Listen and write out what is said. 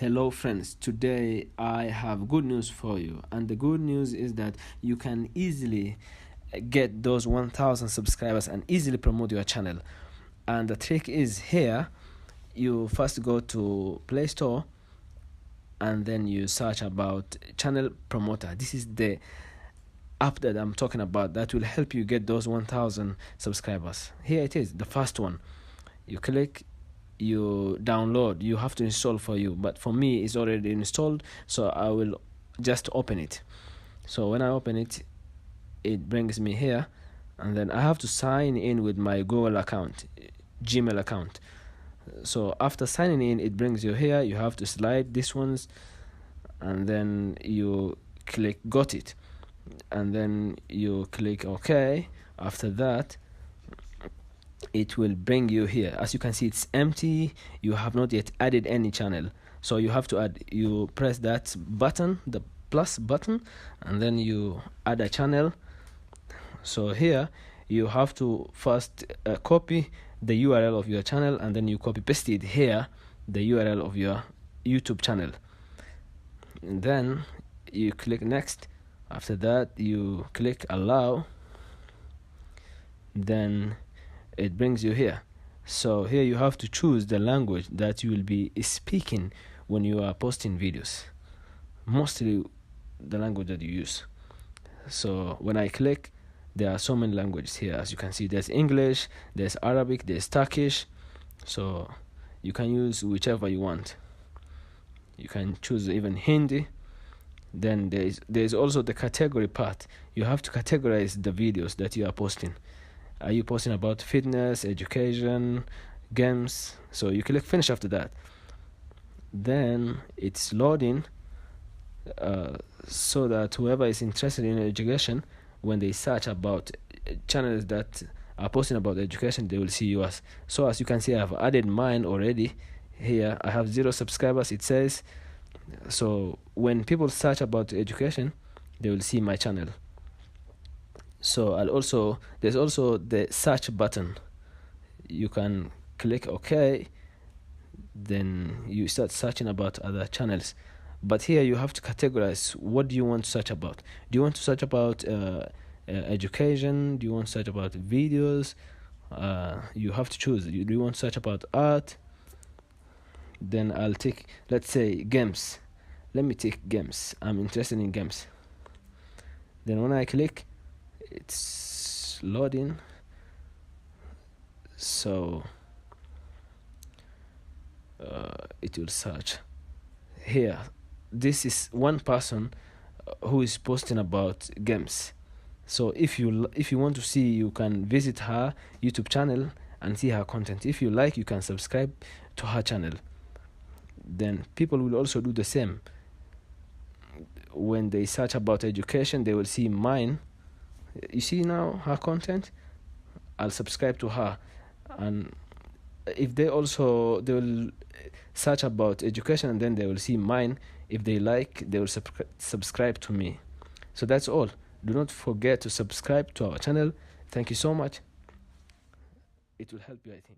Hello friends, today I have good news for you, and the good news is that you can easily get those 1000 subscribers and easily promote your channel. And the trick is here: you first go to Play Store and then you search about Channel Promoter. This is the app that I'm talking about that will help you get those 1000 subscribers. Here it is, the first one. You click, you download, you have to install for you, but for me it's already installed, so I will just open it. So when I open it, it brings me here, and then I have to sign in with my Google account, Gmail account. So after signing in, it brings you here. You have to slide these ones, and then you click got it, and then you click OK. After that, it will bring you here. As you can see, it's empty. You have not yet added any channel, so you have to add. You press that button, the plus button, and then you add a channel. So here you have to first copy the URL of your channel, and then you copy paste it here, the URL of your YouTube channel, and then you click next. After that, you click allow, then it brings you here. So here you have to choose the language that you will be speaking when you are posting videos, mostly the language that you use. So when I click, there are so many languages here. As you can see, there's English, there's Arabic, there's Turkish, so you can use whichever you want. You can choose even Hindi. Then there's also the category part. You have to categorize the videos that you are posting. Are you posting about fitness, education, games? So you click finish after that. Then it's loading, so that whoever is interested in education, when they search about channels that are posting about education, they will see yours. So as you can see, I have added mine already. Here I have 0 subscribers, it says. So when people search about education, they will see my channel. So there's also the search button. You can click OK, then you start searching about other channels. But here you have to categorize. What do you want to search about? Do you want to search about education? Do you want to search about videos? You have to choose. Do you want to search about art? Then I'll take, let's say, games. Let me take games. I'm interested in games. Then when I click, it's loading. So it will search here. This is one person who is posting about games. So if you want to see, you can visit her YouTube channel and see her content. If you like, you can subscribe to her channel. Then people will also do the same. When they search about education, they will see mine. You see now her content. I'll subscribe to her, and if they will search about education, and then they will see mine. If they like, they will subscribe to me. So that's all. Do not forget to subscribe to our channel. Thank you so much. It will help you, I think.